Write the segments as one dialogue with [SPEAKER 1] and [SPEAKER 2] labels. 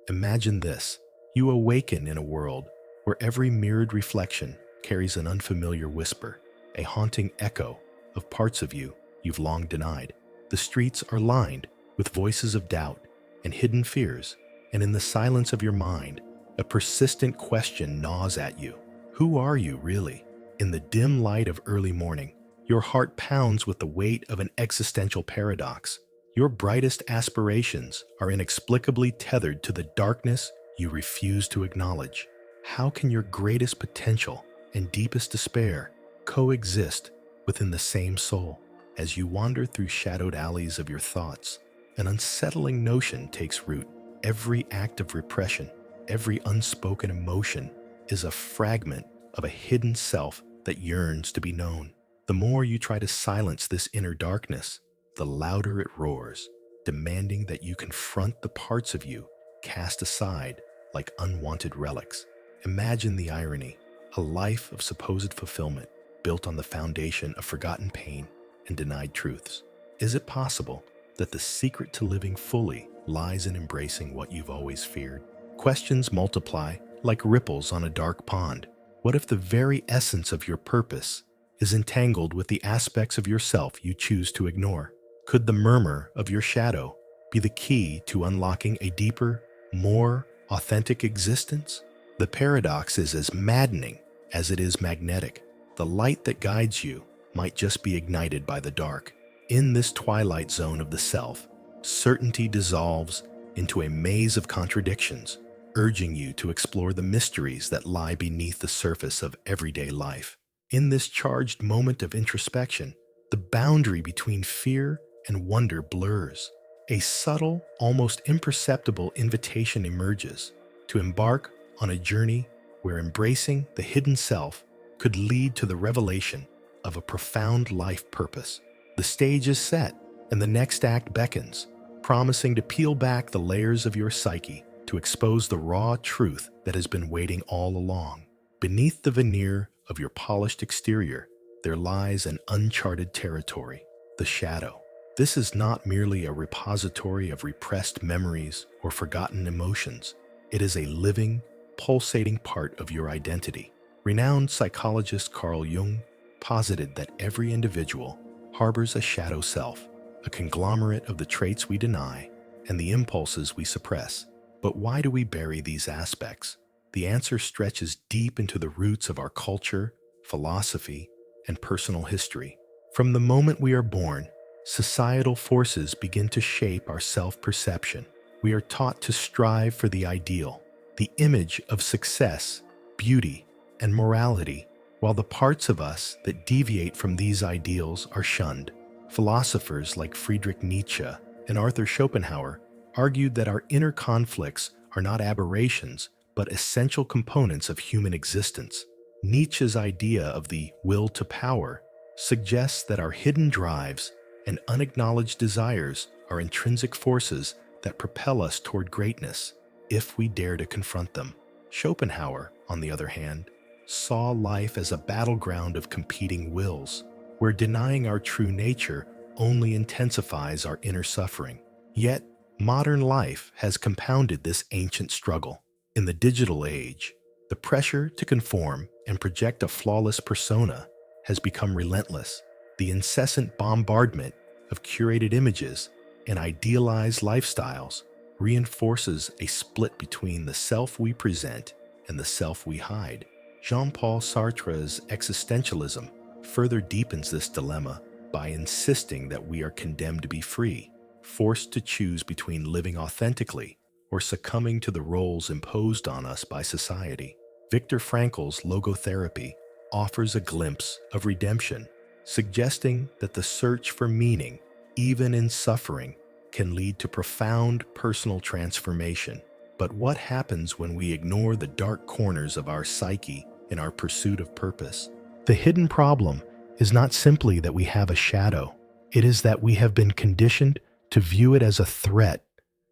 [SPEAKER 1] Imagine this. You awaken in a world where every mirrored reflection carries an unfamiliar whisper, a haunting echo of parts of you you've long denied. The streets are lined with voices of doubt and hidden fears, and in the silence of your mind, a persistent question gnaws at you. Who are you really? In the dim light of early morning, your heart pounds with the weight of an existential paradox. Your brightest aspirations are inexplicably tethered to the darkness you refuse to acknowledge. How can your greatest potential and deepest despair coexist within the same soul? As you wander through shadowed alleys of your thoughts, an unsettling notion takes root. Every act of repression, every unspoken emotion is a fragment of a hidden self that yearns to be known. The more you try to silence this inner darkness, the louder it roars, demanding that you confront the parts of you cast aside like unwanted relics. Imagine the irony, a life of supposed fulfillment built on the foundation of forgotten pain and denied truths. Is it possible that the secret to living fully lies in embracing what you've always feared? Questions multiply like ripples on a dark pond. What if the very essence of your purpose is entangled with the aspects of yourself you choose to ignore? Could the murmur of your shadow be the key to unlocking a deeper, more authentic existence? The paradox is as maddening as it is magnetic. The light that guides you might just be ignited by the dark. In this twilight zone of the self, certainty dissolves into a maze of contradictions, urging you to explore the mysteries that lie beneath the surface of everyday life. In this charged moment of introspection, the boundary between fear and wonder blurs. A subtle, almost imperceptible invitation emerges to embark on a journey where embracing the hidden self could lead to the revelation of a profound life purpose. The stage is set, and the next act beckons, promising to peel back the layers of your psyche to expose the raw truth that has been waiting all along. Beneath the veneer of your polished exterior, there lies an uncharted territory, the shadow. This is not merely a repository of repressed memories or forgotten emotions. It is a living, pulsating part of your identity. Renowned psychologist Carl Jung posited that every individual harbors a shadow self, a conglomerate of the traits we deny and the impulses we suppress. But why do we bury these aspects? The answer stretches deep into the roots of our culture, philosophy, and personal history. From the moment we are born, societal forces begin to shape our self-perception. We are taught to strive for the ideal, the image of success, beauty, and morality, while the parts of us that deviate from these ideals are shunned. Philosophers like Friedrich Nietzsche and Arthur Schopenhauer argued that our inner conflicts are not aberrations, but essential components of human existence. Nietzsche's idea of the will to power suggests that our hidden drives and unacknowledged desires are intrinsic forces that propel us toward greatness if we dare to confront them. Schopenhauer, on the other hand, saw life as a battleground of competing wills, where denying our true nature only intensifies our inner suffering. Yet, modern life has compounded this ancient struggle. In the digital age, the pressure to conform and project a flawless persona has become relentless. The incessant bombardment of curated images and idealized lifestyles reinforces a split between the self we present and the self we hide. Jean-Paul Sartre's existentialism further deepens this dilemma by insisting that we are condemned to be free, forced to choose between living authentically or succumbing to the roles imposed on us by society. Viktor Frankl's logotherapy offers a glimpse of redemption, suggesting that the search for meaning, even in suffering, can lead to profound personal transformation. But what happens when we ignore the dark corners of our psyche in our pursuit of purpose? The hidden problem is not simply that we have a shadow. It is that we have been conditioned to view it as a threat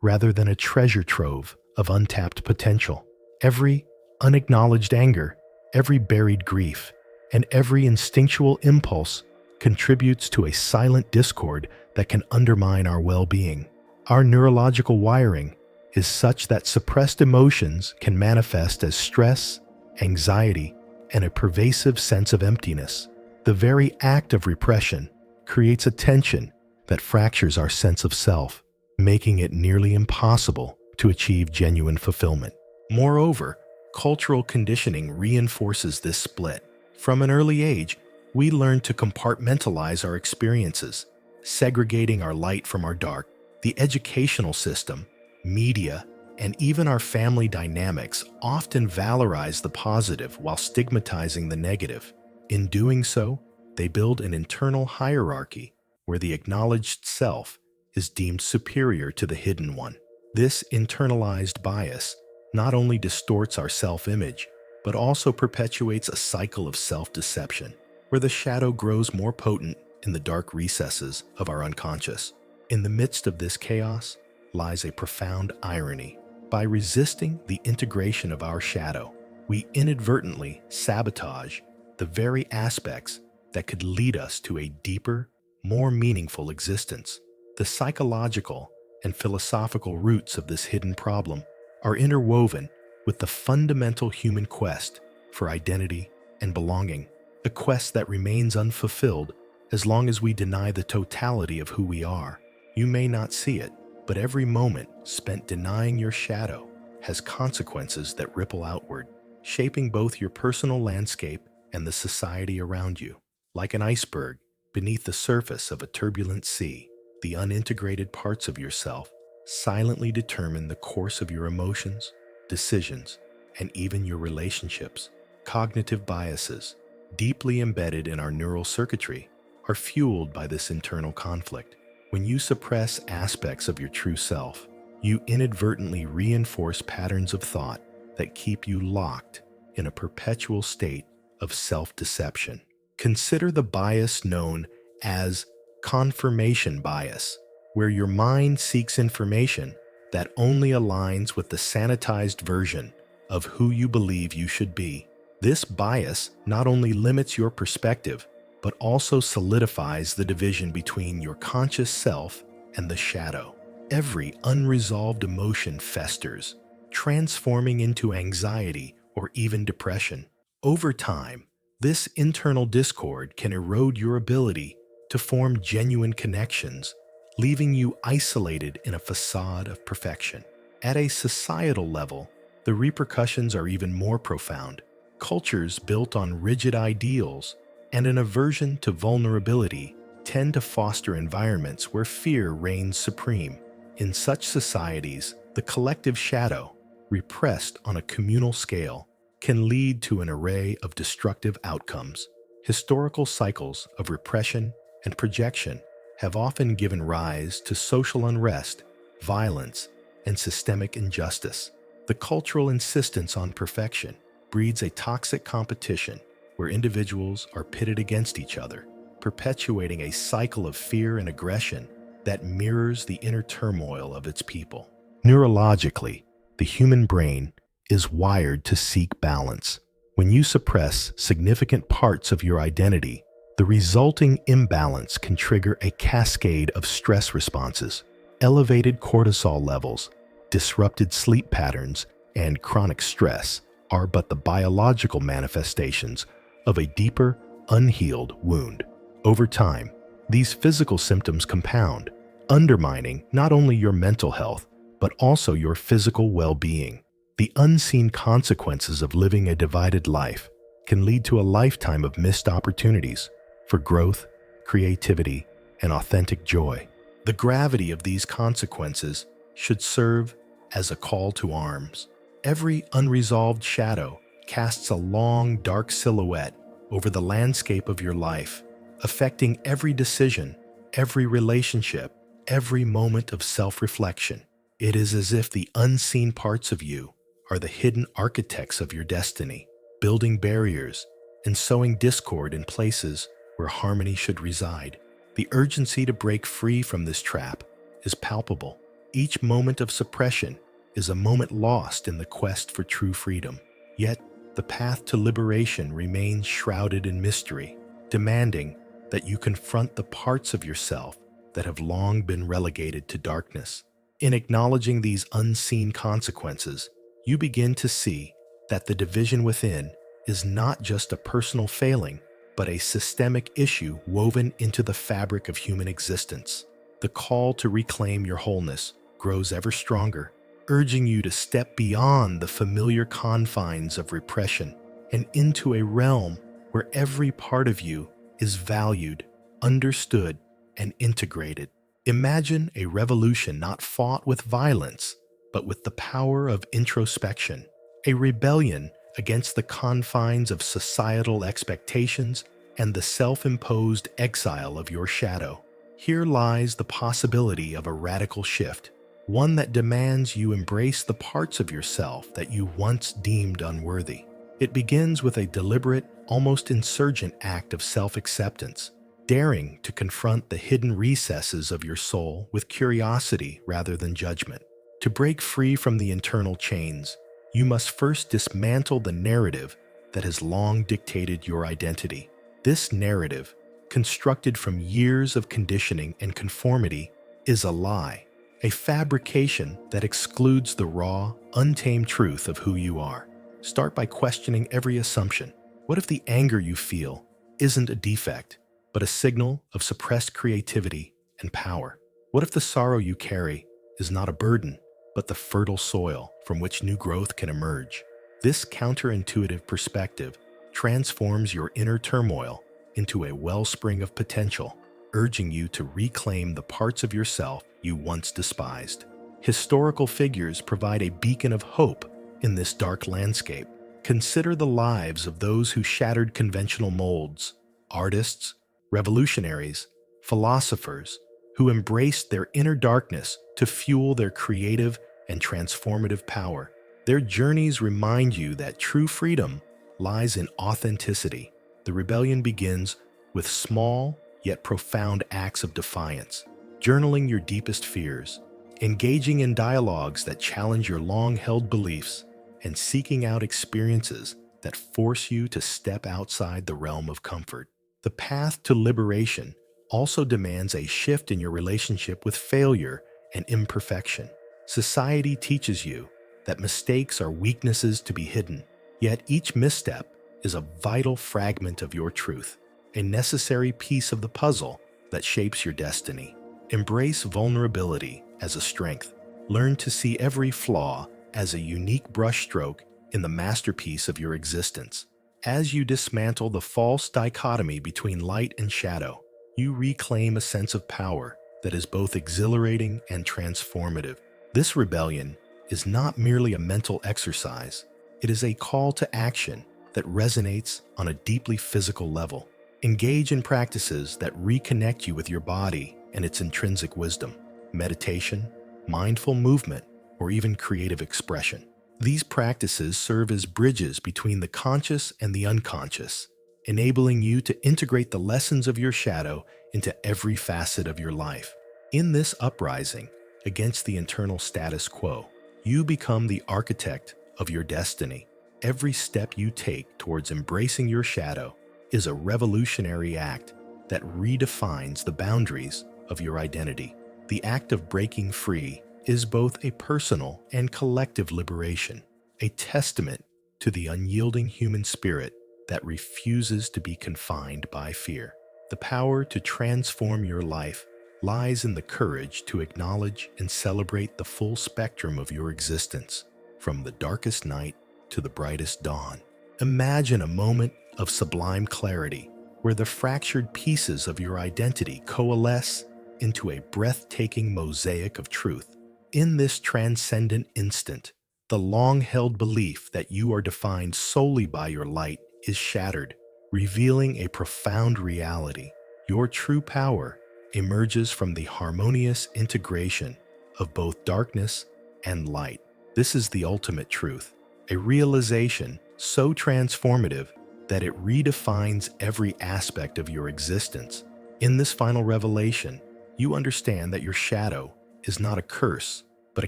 [SPEAKER 1] rather than a treasure trove of untapped potential. Every unacknowledged anger, every buried grief, and every instinctual impulse contributes to a silent discord that can undermine our well-being. Our neurological wiring is such that suppressed emotions can manifest as stress, anxiety, and a pervasive sense of emptiness. The very act of repression creates a tension that fractures our sense of self, making it nearly impossible to achieve genuine fulfillment. Moreover, cultural conditioning reinforces this split. From an early age, we learn to compartmentalize our experiences, segregating our light from our dark. The educational system, media, and even our family dynamics often valorize the positive while stigmatizing the negative. In doing so, they build an internal hierarchy where the acknowledged self is deemed superior to the hidden one. This internalized bias not only distorts our self-image, but also perpetuates a cycle of self-deception, where the shadow grows more potent in the dark recesses of our unconscious. In the midst of this chaos lies a profound irony. By resisting the integration of our shadow, we inadvertently sabotage the very aspects that could lead us to a deeper, more meaningful existence. The psychological and philosophical roots of this hidden problem are interwoven with the fundamental human quest for identity and belonging, a quest that remains unfulfilled as long as we deny the totality of who we are. You may not see it, but every moment spent denying your shadow has consequences that ripple outward, shaping both your personal landscape and the society around you. Like an iceberg beneath the surface of a turbulent sea, the unintegrated parts of yourself silently determine the course of your emotions, decisions, and even your relationships. Cognitive biases, deeply embedded in our neural circuitry, are fueled by this internal conflict. When you suppress aspects of your true self, you inadvertently reinforce patterns of thought that keep you locked in a perpetual state of self-deception. Consider the bias known as confirmation bias, where your mind seeks information that only aligns with the sanitized version of who you believe you should be. This bias not only limits your perspective, but also solidifies the division between your conscious self and the shadow. Every unresolved emotion festers, transforming into anxiety or even depression. Over time, this internal discord can erode your ability to form genuine connections, leaving you isolated in a facade of perfection. At a societal level, the repercussions are even more profound. Cultures built on rigid ideals and an aversion to vulnerability tend to foster environments where fear reigns supreme. In such societies, the collective shadow, repressed on a communal scale, can lead to an array of destructive outcomes. Historical cycles of repression and projection have often given rise to social unrest, violence, and systemic injustice. The cultural insistence on perfection breeds a toxic competition where individuals are pitted against each other, perpetuating a cycle of fear and aggression that mirrors the inner turmoil of its people. Neurologically, the human brain is wired to seek balance. When you suppress significant parts of your identity, the resulting imbalance can trigger a cascade of stress responses. Elevated cortisol levels, disrupted sleep patterns, and chronic stress are but the biological manifestations of a deeper, unhealed wound. Over time, these physical symptoms compound, undermining not only your mental health, but also your physical well-being. The unseen consequences of living a divided life can lead to a lifetime of missed opportunities for growth, creativity, and authentic joy. The gravity of these consequences should serve as a call to arms. Every unresolved shadow casts a long, dark silhouette over the landscape of your life, affecting every decision, every relationship, every moment of self-reflection. It is as if the unseen parts of you are the hidden architects of your destiny, building barriers and sowing discord in places where harmony should reside. The urgency to break free from this trap is palpable. Each moment of suppression is a moment lost in the quest for true freedom. Yet, the path to liberation remains shrouded in mystery, demanding that you confront the parts of yourself that have long been relegated to darkness. In acknowledging these unseen consequences, you begin to see that the division within is not just a personal failing, but a systemic issue woven into the fabric of human existence. The call to reclaim your wholeness grows ever stronger, urging you to step beyond the familiar confines of repression and into a realm where every part of you is valued, understood, and integrated. Imagine a revolution not fought with violence, but with the power of introspection, a rebellion against the confines of societal expectations and the self-imposed exile of your shadow. Here lies the possibility of a radical shift, one that demands you embrace the parts of yourself that you once deemed unworthy. It begins with a deliberate, almost insurgent act of self-acceptance, daring to confront the hidden recesses of your soul with curiosity rather than judgment. To break free from the internal chains, you must first dismantle the narrative that has long dictated your identity. This narrative, constructed from years of conditioning and conformity, is a lie, a fabrication that excludes the raw, untamed truth of who you are. Start by questioning every assumption. What if the anger you feel isn't a defect, but a signal of suppressed creativity and power? What if the sorrow you carry is not a burden, but the fertile soil from which new growth can emerge? This counterintuitive perspective transforms your inner turmoil into a wellspring of potential, urging you to reclaim the parts of yourself you once despised. Historical figures provide a beacon of hope in this dark landscape. Consider the lives of those who shattered conventional molds: artists, revolutionaries, philosophers, who embraced their inner darkness to fuel their creative and transformative power. Their journeys remind you that true freedom lies in authenticity. The rebellion begins with small yet profound acts of defiance, journaling your deepest fears, engaging in dialogues that challenge your long-held beliefs, and seeking out experiences that force you to step outside the realm of comfort. The path to liberation also demands a shift in your relationship with failure and imperfection. Society teaches you that mistakes are weaknesses to be hidden, yet each misstep is a vital fragment of your truth, a necessary piece of the puzzle that shapes your destiny. Embrace vulnerability as a strength. Learn to see every flaw as a unique brushstroke in the masterpiece of your existence. As you dismantle the false dichotomy between light and shadow, you reclaim a sense of power that is both exhilarating and transformative. This rebellion is not merely a mental exercise, it is a call to action that resonates on a deeply physical level. Engage in practices that reconnect you with your body and its intrinsic wisdom: meditation, mindful movement, or even creative expression. These practices serve as bridges between the conscious and the unconscious, enabling you to integrate the lessons of your shadow into every facet of your life. In this uprising against the internal status quo, you become the architect of your destiny. Every step you take towards embracing your shadow is a revolutionary act that redefines the boundaries of your identity. The act of breaking free is both a personal and collective liberation, a testament to the unyielding human spirit that refuses to be confined by fear. The power to transform your life lies in the courage to acknowledge and celebrate the full spectrum of your existence, from the darkest night to the brightest dawn. Imagine a moment of sublime clarity where the fractured pieces of your identity coalesce into a breathtaking mosaic of truth. In this transcendent instant, the long-held belief that you are defined solely by your light is shattered, revealing a profound reality. Your true power emerges from the harmonious integration of both darkness and light. This is the ultimate truth, a realization so transformative that it redefines every aspect of your existence. In this final revelation, you understand that your shadow is not a curse, but a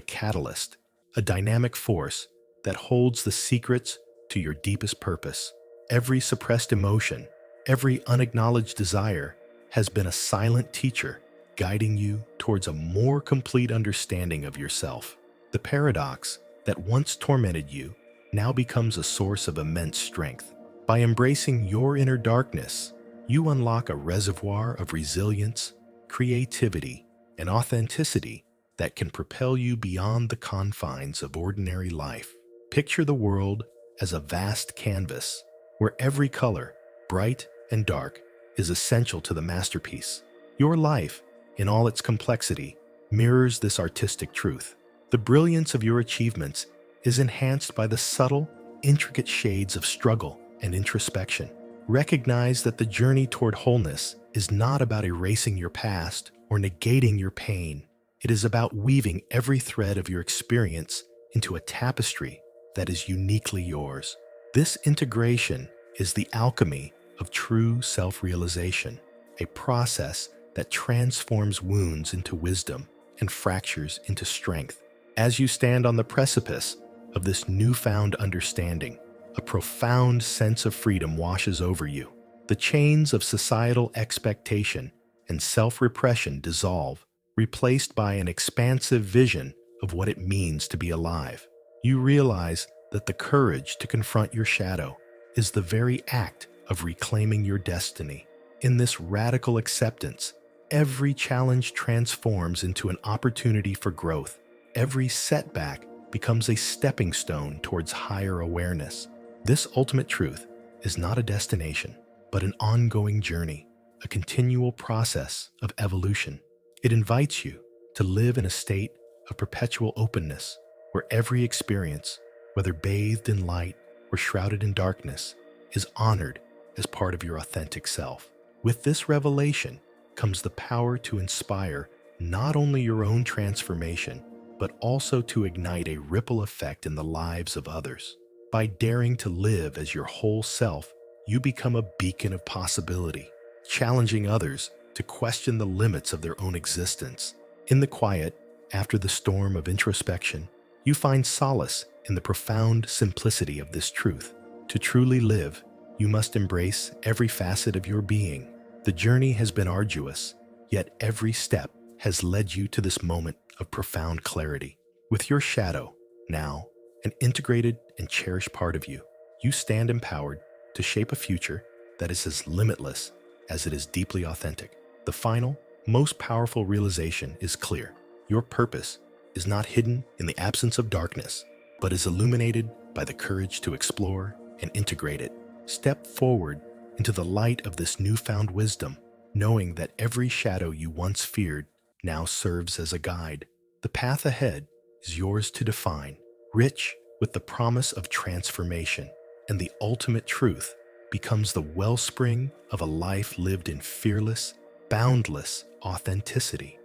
[SPEAKER 1] catalyst, a dynamic force that holds the secrets to your deepest purpose. Every suppressed emotion, every unacknowledged desire has been a silent teacher, guiding you towards a more complete understanding of yourself. The paradox that once tormented you now becomes a source of immense strength. By embracing your inner darkness, you unlock a reservoir of resilience, creativity, and authenticity that can propel you beyond the confines of ordinary life. Picture the world as a vast canvas where every color, bright and dark, is essential to the masterpiece. Your life, in all its complexity, mirrors this artistic truth. The brilliance of your achievements is enhanced by the subtle, intricate shades of struggle and introspection. Recognize that the journey toward wholeness is not about erasing your past or negating your pain. It is about weaving every thread of your experience into a tapestry that is uniquely yours. This integration is the alchemy of true self-realization, a process that transforms wounds into wisdom and fractures into strength. As you stand on the precipice of this newfound understanding, a profound sense of freedom washes over you. The chains of societal expectation and self-repression dissolve, replaced by an expansive vision of what it means to be alive. You realize that the courage to confront your shadow is the very act of reclaiming your destiny. In this radical acceptance, every challenge transforms into an opportunity for growth. Every setback becomes a stepping stone towards higher awareness. This ultimate truth is not a destination, but an ongoing journey, a continual process of evolution. It invites you to live in a state of perpetual openness, where every experience, whether bathed in light or shrouded in darkness, is honored as part of your authentic self. With this revelation comes the power to inspire not only your own transformation, but also to ignite a ripple effect in the lives of others. By daring to live as your whole self, you become a beacon of possibility, challenging others to question the limits of their own existence. In the quiet, after the storm of introspection, you find solace in the profound simplicity of this truth. To truly live, you must embrace every facet of your being. The journey has been arduous, yet every step has led you to this moment of profound clarity. With your shadow, now, an integrated and cherished part of you, you stand empowered to shape a future that is as limitless as it is deeply authentic. The final, most powerful realization is clear. Your purpose is not hidden in the absence of darkness, but is illuminated by the courage to explore and integrate it. Step forward into the light of this newfound wisdom, knowing that every shadow you once feared now serves as a guide. The path ahead is yours to define, rich with the promise of transformation, and the ultimate truth becomes the wellspring of a life lived in fearless, boundless authenticity.